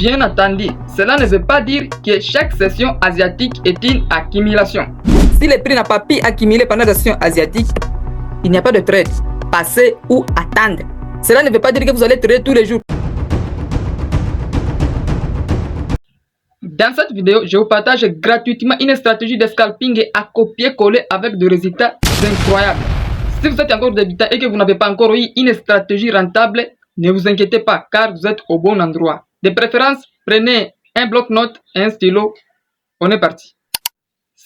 Bien entendu, cela ne veut pas dire que chaque session asiatique est une accumulation. Si le prix n'a pas pu accumuler pendant la session asiatique, il n'y a pas de trade, passer ou attendre. Cela ne veut pas dire que vous allez trader tous les jours. Dans cette vidéo, je vous partage gratuitement une stratégie de scalping à copier-coller avec des résultats incroyables. Si vous êtes encore débutant et que vous n'avez pas encore eu une stratégie rentable, ne vous inquiétez pas car vous êtes au bon endroit. De préférence, prenez un bloc-notes et un stylo. On est parti.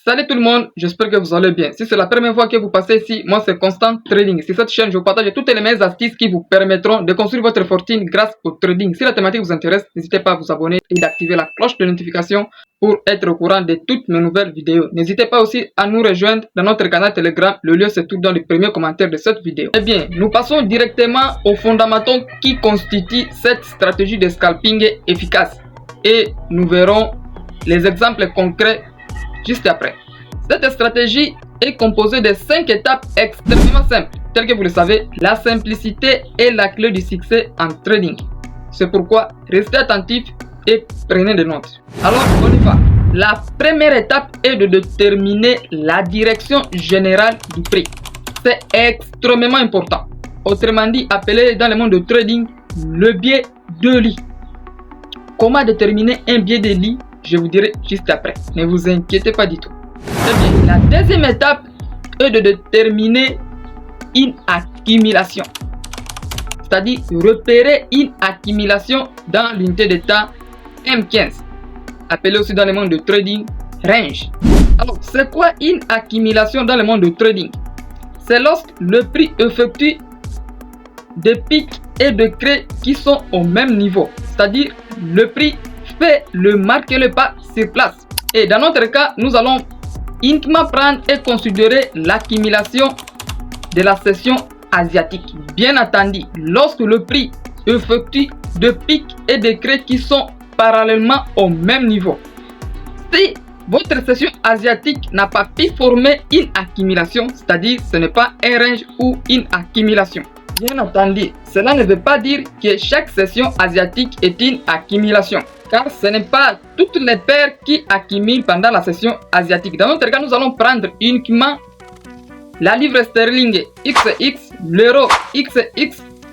Salut tout le monde, j'espère que vous allez bien. Si c'est la première fois que vous passez ici, moi c'est Constant Trading. Sur cette chaîne, je vous partage toutes les meilleures astuces qui vous permettront de construire votre fortune grâce au trading. Si la thématique vous intéresse, n'hésitez pas à vous abonner et d'activer la cloche de notification pour être au courant de toutes mes nouvelles vidéos. N'hésitez pas aussi à nous rejoindre dans notre canal Telegram. Le lien se trouve dans le premier commentaire de cette vidéo. Eh bien, nous passons directement aux fondamentaux qui constituent cette stratégie de scalping efficace. Et nous verrons les exemples concrets juste après. Cette stratégie est composée de 5 étapes extrêmement simples. Telles que vous le savez, la simplicité est la clé du succès en trading. C'est pourquoi restez attentifs et prenez des notes. Alors on y va. La première étape est de déterminer la direction générale du prix. C'est extrêmement important. Autrement dit, appelé dans le monde de trading le biais de lit. Comment déterminer un biais de lit? Je vous dirai juste après. Ne vous inquiétez pas du tout. Très bien. La deuxième étape est de déterminer une accumulation. C'est-à-dire repérer une accumulation dans l'unité de temps M15. Appelé aussi dans le monde de trading range. Alors, c'est quoi une accumulation dans le monde de trading? C'est lorsque le prix effectue des pics et de crêts qui sont au même niveau. C'est-à-dire le prix fait marquer le pas sur place. Et dans notre cas, nous allons uniquement prendre et considérer l'accumulation de la session asiatique. Bien entendu, lorsque le prix effectue de pics et de crêts qui sont parallèlement au même niveau. Si votre session asiatique n'a pas pu former une accumulation, c'est-à-dire ce n'est pas un range ou une accumulation. Bien entendu, cela ne veut pas dire que chaque session asiatique est une accumulation, car ce n'est pas toutes les paires qui accumulent pendant la session asiatique. Dans notre cas, nous allons prendre uniquement la livre sterling XX, l'euro XX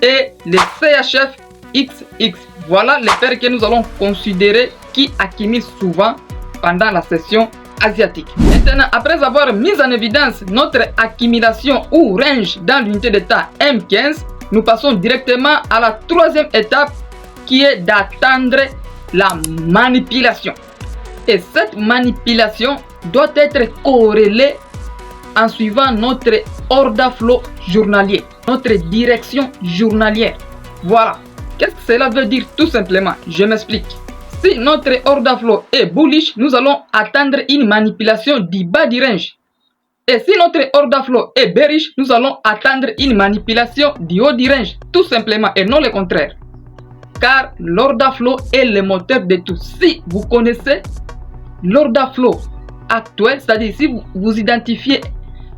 et le CHF XX. Voilà les paires que nous allons considérer qui accumulent souvent pendant la session asiatique. Maintenant, après avoir mis en évidence notre accumulation ou range dans l'unité de temps M15, nous passons directement à la troisième étape qui est d'attendre la manipulation. Et cette manipulation doit être corrélée en suivant notre order flow journalier, notre direction journalière. Voilà. Qu'est-ce que cela veut dire tout simplement? Je m'explique. Si notre order flow est bullish, nous allons attendre une manipulation du bas du range. Et si notre order flow est bearish, nous allons attendre une manipulation du haut du range. Tout simplement et non le contraire. Car l'order flow est le moteur de tout. Si vous connaissez l'order flow actuel, c'est-à-dire si vous identifiez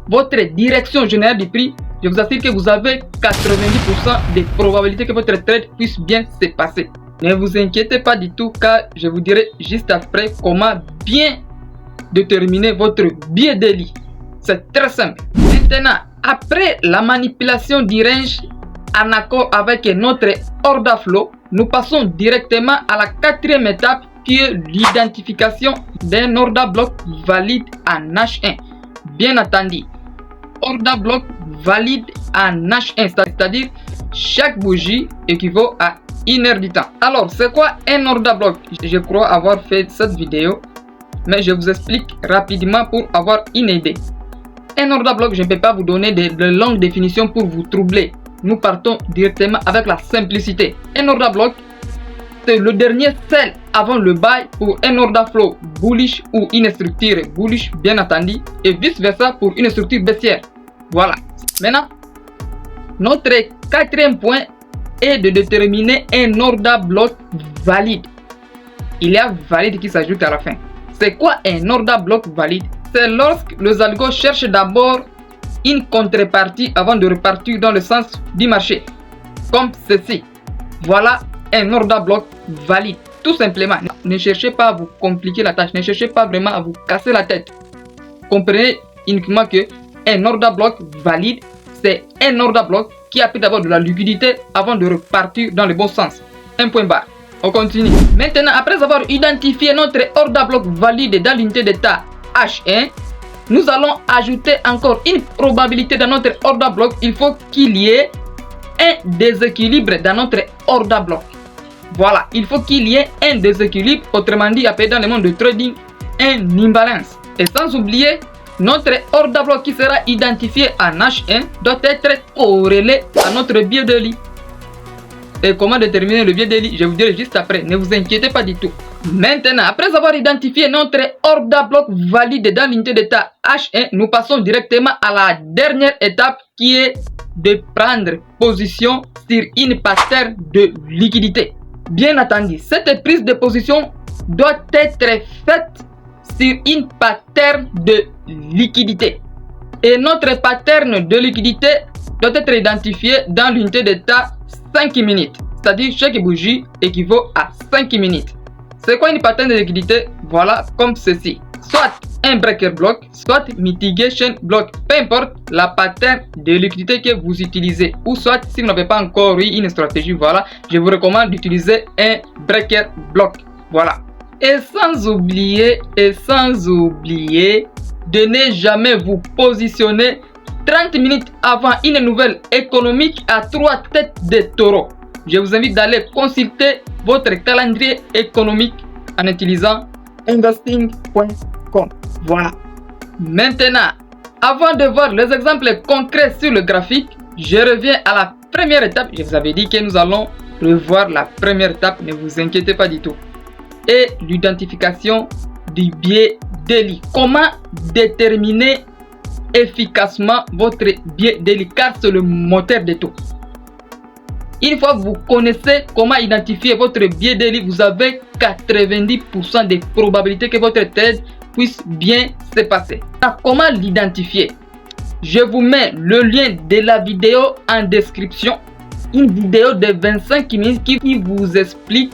votre direction générale du prix, je vous assure que vous avez 90% de probabilité que votre trade puisse bien se passer. Ne vous inquiétez pas du tout car je vous dirai juste après comment bien déterminer votre biais de lit. C'est très simple. Maintenant, après la manipulation du range en accord avec notre order flow, nous passons directement à la quatrième étape qui est l'identification d'un order block valide en H1. Bien entendu, order block valide en H1, c'est-à-dire chaque bougie équivaut à 1 heure du temps. Alors, c'est quoi un order block? Je crois avoir fait cette vidéo, mais je vous explique rapidement pour avoir une idée. Un order block, je ne peux pas vous donner de longues définitions pour vous troubler. Nous partons directement avec la simplicité. Un order block, c'est le dernier sell avant le buy pour un order flow bullish ou une structure bullish, bien entendu, et vice versa pour une structure baissière. Voilà. Maintenant, notre quatrième point est de déterminer un order block valide. Il y a valide qui s'ajoute à la fin. C'est quoi un order block valide? C'est lorsque les algos cherchent d'abord une contrepartie avant de repartir dans le sens du marché. Comme ceci. Voilà un order block valide. Tout simplement, ne cherchez pas à vous compliquer la tâche, ne cherchez pas vraiment à vous casser la tête. Comprenez uniquement que un order block valide, c'est un order block qui a pris d'abord de la liquidité avant de repartir dans le bon sens. Un point barre. On continue. Maintenant, après avoir identifié notre order block valide dans l'unité d'état H1, nous allons ajouter encore une probabilité dans notre order block. Il faut qu'il y ait un déséquilibre dans notre order block. Voilà, il faut qu'il y ait un déséquilibre, autrement dit appelé dans le monde de trading un imbalance. Et sans oublier, notre order block qui sera identifié en H1 doit être corrélé à notre biais de lit. Et comment déterminer le biais de lit, je vous dirai juste après, ne vous inquiétez pas du tout. Maintenant, après avoir identifié notre order block valide dans l'unité d'état H1, nous passons directement à la dernière étape qui est de prendre position sur une pattern de liquidité. Bien entendu, cette prise de position doit être faite sur une pattern de liquidité. Et notre pattern de liquidité doit être identifié dans l'unité d'état 5 minutes. C'est-à-dire chaque bougie équivaut à 5 minutes. C'est quoi une pattern de liquidité? Voilà comme ceci. Soit un breaker block, soit mitigation block. Peu importe la pattern de liquidité que vous utilisez. Ou soit si vous n'avez pas encore eu une stratégie, voilà, je vous recommande d'utiliser un breaker block. Voilà. Et sans oublier de ne jamais vous positionner 30 minutes avant une nouvelle économique à 3 têtes de taureau. Je vous invite d'aller consulter votre calendrier économique en utilisant investing.com. Voilà. Maintenant, avant de voir les exemples concrets sur le graphique, je reviens à la première étape. Je vous avais dit que nous allons revoir la première étape, ne vous inquiétez pas du tout. Et l'identification du biais daily. Comment déterminer efficacement votre biais daily, car c'est le moteur de tout. Une fois que vous connaissez comment identifier votre biais daily, vous avez 90% de probabilité que votre trade puisse bien se passer. Alors, comment l'identifier? Je vous mets le lien de la vidéo en description. Une vidéo de 25 minutes qui vous explique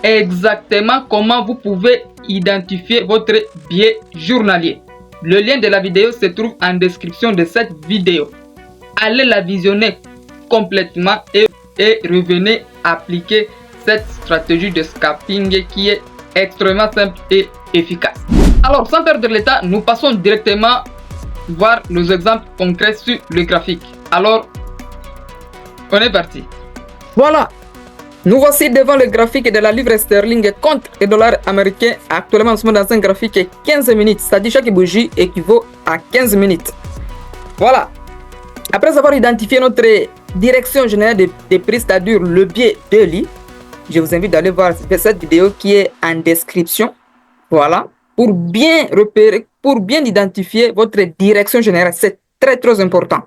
exactement comment vous pouvez identifier votre biais journalier. Le lien de la vidéo se trouve en description de cette vidéo. Allez la visionner complètement et revenez appliquer cette stratégie de scalping qui est extrêmement simple et efficace. Alors, sans perdre le temps, nous passons directement voir les exemples concrets sur le graphique. Alors, on est parti. Voilà. Nous voici devant le graphique de la livre sterling contre le dollar américain. Actuellement, nous sommes dans un graphique 15 minutes, c'est-à-dire chaque bougie équivaut à 15 minutes. Voilà. Après avoir identifié notre direction générale des prix, c'est-à-dire le biais daily, je vous invite d'aller voir cette vidéo qui est en description. Voilà. Pour bien repérer, pour bien identifier votre direction générale, c'est très important.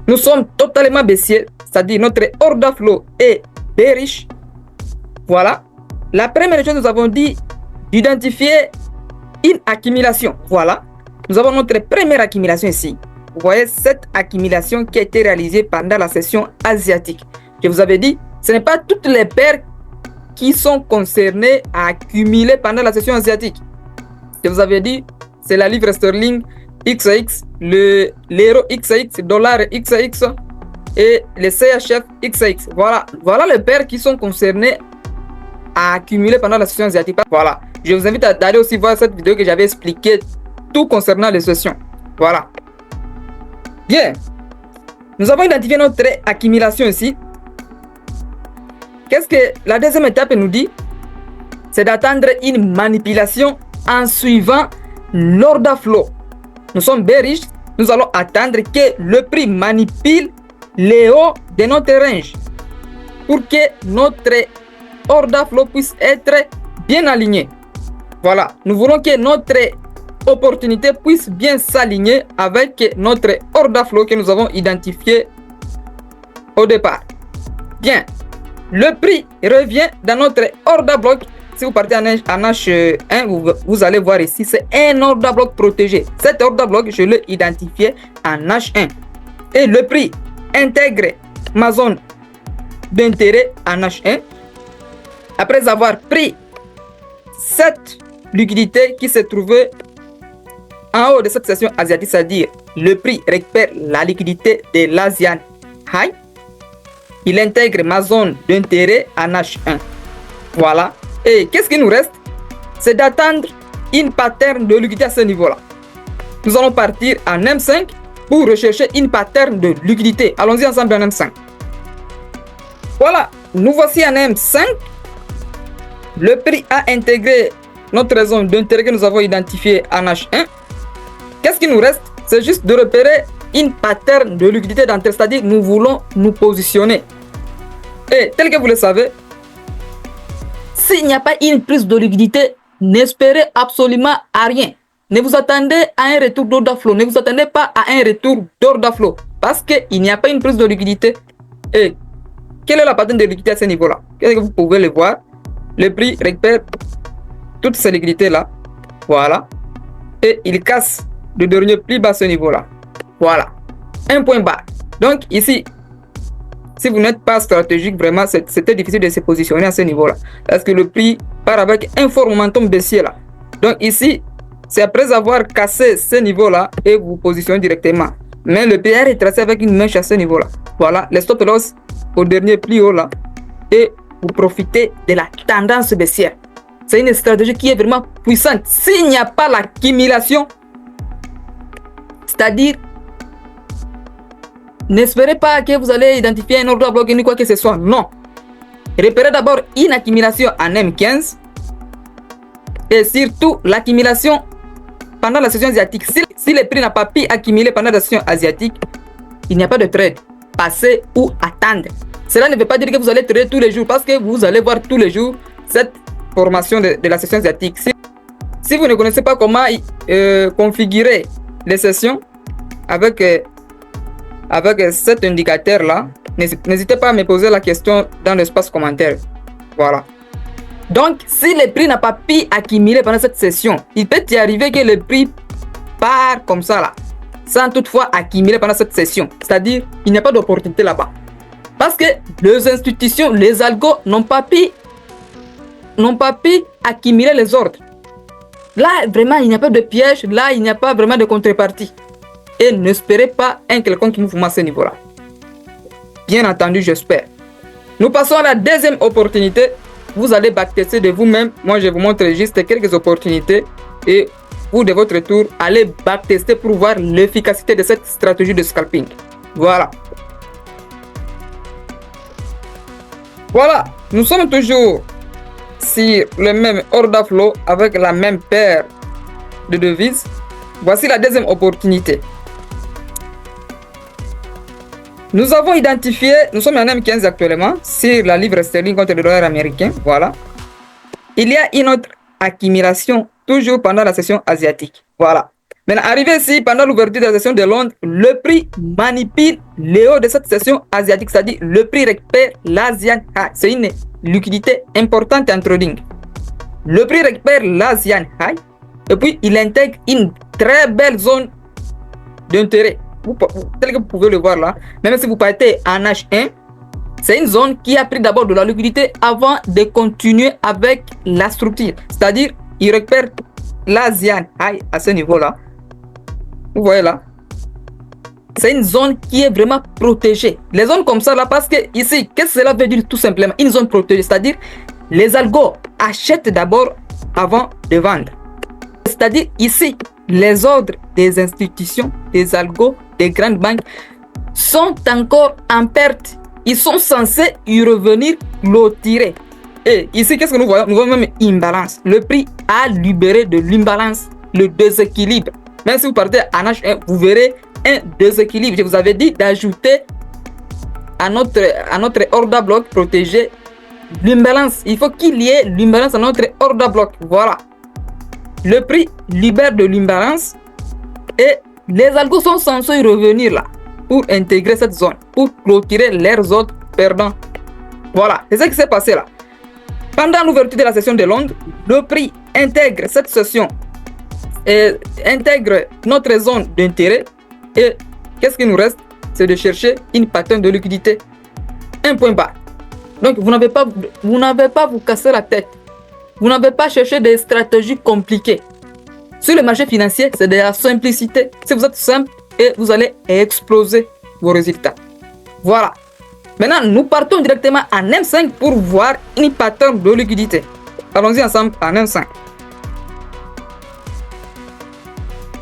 Nous sommes totalement baissiers, c'est-à-dire notre order flow est bearish. Voilà. La première chose, nous avons dit d'identifier une accumulation. Voilà. Nous avons notre première accumulation ici. Vous voyez cette accumulation qui a été réalisée pendant la session asiatique. Je vous avais dit, ce n'est pas toutes les paires qui sont concernées à accumuler pendant la session asiatique. Je vous avais dit, c'est la livre sterling XAX, l'euro XAX, dollar XAX et le CHF XAX. Voilà les paires qui sont concernées à accumuler pendant la session asiatique. Voilà. Je vous invite d'aller aussi voir cette vidéo que j'avais expliqué tout concernant les sessions. Voilà. Bien. Nous avons identifié notre accumulation ici. Qu'est-ce que la deuxième étape nous dit? C'est d'attendre une manipulation en suivant l'order flow. Nous sommes bearish. Nous allons attendre que le prix manipule les hauts de notre range pour que notre order flow puisse être bien aligné. Voilà. Nous voulons que notre opportunité puisse bien s'aligner avec notre order flow que nous avons identifié au départ. Bien. Le prix revient dans notre order block. Si vous partez en H1, vous allez voir ici, c'est un order block protégé. Cet order block, je l'ai identifié en H1. Et le prix intègre ma zone d'intérêt en H1. après avoir pris cette liquidité qui se trouvait en haut de cette session asiatique, c'est-à-dire le prix récupère la liquidité de l'Asian High, il intègre ma zone d'intérêt en H1. Voilà. Et qu'est-ce qui nous reste? C'est d'attendre une pattern de liquidité à ce niveau-là. Nous allons partir en M5 pour rechercher une pattern de liquidité. Allons-y ensemble en M5. Voilà, nous voici en M5. Le prix a intégré notre zone d'intérêt que nous avons identifiée en H1. Qu'est-ce qui nous reste? C'est juste de repérer une pattern de liquidité d'entrée, c'est-à-dire nous voulons nous positionner. Et tel que vous le savez, s'il n'y a pas une prise de liquidité, n'espérez absolument à rien. Ne vous attendez à un retour d'order flow. Ne vous attendez pas à un retour d'order flow. Parce qu'il n'y a pas une prise de liquidité. Et quelle est la pattern de liquidité à ce niveau-là? Qu'est-ce que vous pouvez le voir? Le prix récupère toutes ces liquidités-là. Voilà. Et il casse le dernier plus bas à ce niveau-là. Voilà. Un point bas. Donc ici, si vous n'êtes pas stratégique, vraiment, c'était difficile de se positionner à ce niveau-là. Parce que le prix part avec un fort momentum baissier là. Donc ici, c'est après avoir cassé ce niveau-là et vous positionnez directement. Mais le prix est retracé avec une mèche à ce niveau-là. Voilà, les stop loss au dernier plus haut là. Et vous profitez de la tendance baissière. C'est une stratégie qui est vraiment puissante. S'il n'y a pas l'accumulation, c'est-à-dire, n'espérez pas que vous allez identifier un order block ni quoi que ce soit. Non. Repérez d'abord une accumulation en M15 et surtout l'accumulation pendant la session asiatique. Si le prix n'a pas pu accumuler pendant la session asiatique, il n'y a pas de trade. Passer ou attendre. Cela ne veut pas dire que vous allez trader tous les jours parce que vous allez voir tous les jours cette formation de la session asiatique. Si vous ne connaissez pas comment configurer les sessions avec cet indicateur là, n'hésitez pas à me poser la question dans l'espace commentaire. Voilà. Donc si le prix n'a pas pu accumuler pendant cette session, il peut y arriver que le prix part comme ça là, sans toutefois accumuler pendant cette session. C'est-à-dire il n'y a pas d'opportunité là-bas. Parce que les institutions, les algos n'ont pas pu accumuler les ordres. Là, vraiment, il n'y a pas de piège. Là, il n'y a pas vraiment de contrepartie. Et n'espérez pas un quelconque mouvement à ce niveau-là. Bien entendu, j'espère. Nous passons à la deuxième opportunité. Vous allez backtester de vous-même. Moi, je vous montre juste quelques opportunités. Et vous, de votre tour, allez backtester pour voir l'efficacité de cette stratégie de scalping. Voilà. Voilà, nous sommes toujours sur le même order flow avec la même paire de devises. Voici la deuxième opportunité. Nous avons identifié, nous sommes en M15 actuellement, sur la livre sterling contre le dollar américain. Voilà. Il y a une autre accumulation toujours pendant la session asiatique. Voilà. Maintenant, arrivé ici, pendant l'ouverture de la session de Londres, le prix manipule le haut de cette session asiatique, c'est-à-dire le prix récupère l'Asian High. C'est une liquidité importante en trading. Le prix récupère l'Asian High et puis il intègre une très belle zone d'intérêt. Tel que vous pouvez le voir là, même si vous partez en H1, c'est une zone qui a pris d'abord de la liquidité avant de continuer avec la structure. C'est-à-dire, il récupère l'Asian High à ce niveau-là. Vous voyez là, c'est une zone qui est vraiment protégée. Les zones comme ça là, parce que ici, qu'est-ce que cela veut dire tout simplement? Une zone protégée, c'est-à-dire les algos achètent d'abord avant de vendre. C'est-à-dire ici, les ordres des institutions, des algos, des grandes banques sont encore en perte. Ils sont censés y revenir clôturer. Et ici, qu'est-ce que nous voyons? Nous voyons même une imbalance. Le prix a libéré de l'imbalance, le déséquilibre. Même si vous partez en H1, vous verrez un déséquilibre. Je vous avais dit d'ajouter à notre order block protégé l'imbalance. Il faut qu'il y ait l'imbalance à notre order block. Voilà. Le prix libère de l'imbalance et les algos sont censés y revenir là pour intégrer cette zone, pour clôturer leurs autres perdants. Voilà, c'est ce qui s'est passé là. Pendant l'ouverture de la session de Londres, le prix intègre cette session et intègre notre zone d'intérêt. Et qu'est-ce qui nous reste? C'est de chercher une pattern de liquidité. Un point bas. Donc, vous n'avez pas vous casser la tête. Vous n'avez pas cherché des stratégies compliquées. Sur le marché financier, c'est de la simplicité. Si vous êtes simple, et vous allez exploser vos résultats. Voilà. Maintenant, nous partons directement en M5 pour voir une pattern de liquidité. Allons-y ensemble en M5.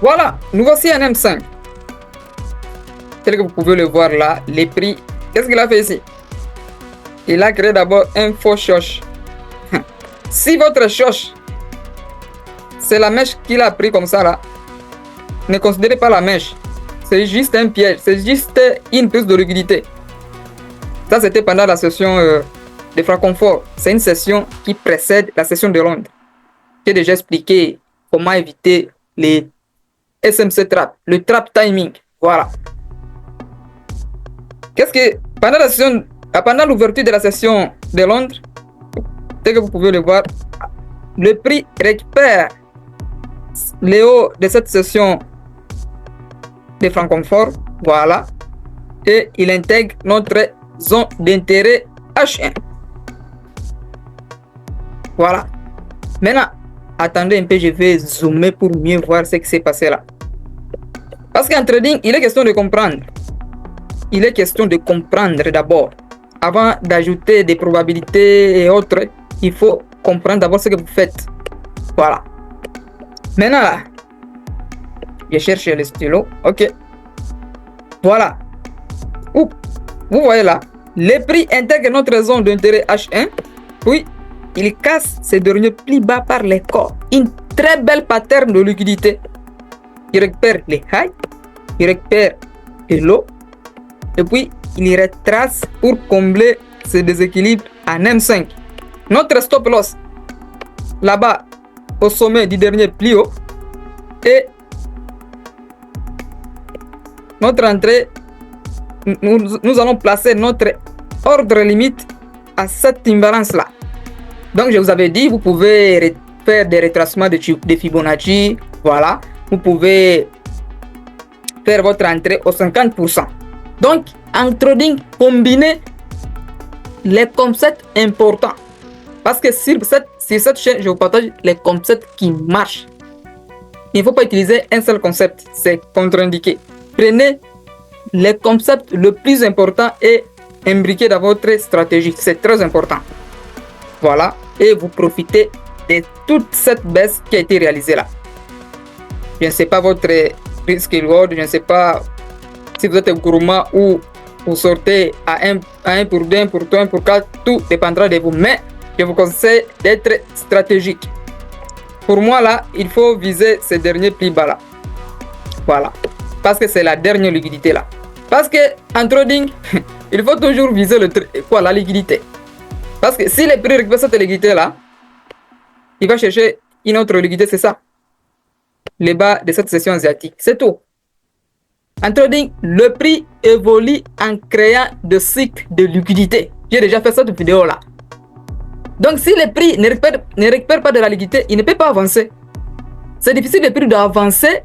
Voilà, nous voici en M5. Tel que vous pouvez le voir là, les prix. Qu'est-ce qu'il a fait ici? Il a créé d'abord un faux choche. Si votre choche, c'est la mèche qu'il a pris comme ça là, ne considérez pas la mèche. C'est juste un piège, c'est juste une prise de liquidité. Ça, c'était pendant la session de Francfort. C'est une session qui précède la session de Londres. J'ai déjà expliqué comment éviter les SMC trap, le trap timing. Voilà. Qu'est-ce que pendant l'ouverture de la session de Londres, tel que vous pouvez le voir, le prix récupère les hauts de cette session de Francfort, voilà, et il intègre notre zone d'intérêt H1. Voilà. Maintenant, attendez un peu, je vais zoomer pour mieux voir ce qui s'est passé là. Parce qu'en trading, il est question de comprendre. Il est question de comprendre d'abord. Avant d'ajouter des probabilités et autres, il faut comprendre d'abord ce que vous faites. Voilà. Maintenant là, je cherche le stylo. Ok. Voilà. Ouh. Vous voyez là, les prix intègrent notre zone d'intérêt H1. Puis, il casse ces derniers plus bas par les corps. Une très belle pattern de liquidité. Il récupère les highs, il récupère les lows, et puis il retrace pour combler ce déséquilibre en M5. Notre stop loss, là-bas, au sommet du dernier pli haut, et notre entrée, nous allons placer notre ordre limite à cette imbalance-là. Donc, je vous avais dit, vous pouvez faire des retracements de Fibonacci. Voilà. Vous pouvez faire votre entrée au 50%. Donc, en trading, combinez les concepts importants. Parce que sur cette chaîne, je vous partage les concepts qui marchent. Il ne faut pas utiliser un seul concept. C'est contre-indiqué. Prenez les concepts le plus important et imbriquez dans votre stratégie. C'est très important. Voilà. Et vous profitez de toute cette baisse qui a été réalisée là. Je ne sais pas votre risk reward. Je ne sais pas si vous êtes gourmand ou vous sortez à 1 pour 2, 1 pour 3, 1 pour 4. Tout dépendra de vous. Mais je vous conseille d'être stratégique. Pour moi là, il faut viser ces derniers prix bas là. Voilà. Parce que c'est la dernière liquidité là. Parce que en trading, il faut toujours viser la liquidité. Parce que si les prix récupèrent cette liquidité là, il va chercher une autre liquidité, c'est ça. Les bas de cette session asiatique. C'est tout. En trading, le prix évolue en créant des cycles de liquidité. J'ai déjà fait cette vidéo là. Donc si les prix ne récupèrent pas de la liquidité, il ne peut pas avancer. C'est difficile le prix d'avancer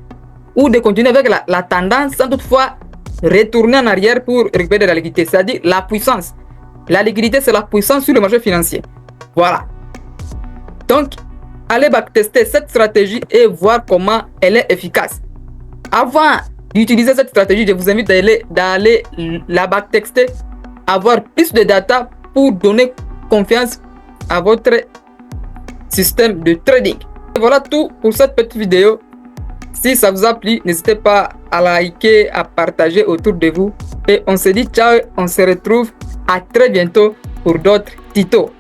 ou de continuer avec la tendance sans toutefois retourner en arrière pour récupérer de la liquidité. C'est-à-dire la puissance. La liquidité, c'est la puissance sur le marché financier. Voilà. Donc, allez backtester cette stratégie et voir comment elle est efficace. Avant d'utiliser cette stratégie, je vous invite d'aller la backtester, avoir plus de data pour donner confiance à votre système de trading. Et voilà tout pour cette petite vidéo. Si ça vous a plu, n'hésitez pas à liker, à partager autour de vous. Et on se dit ciao, on se retrouve à très bientôt pour d'autres tutos.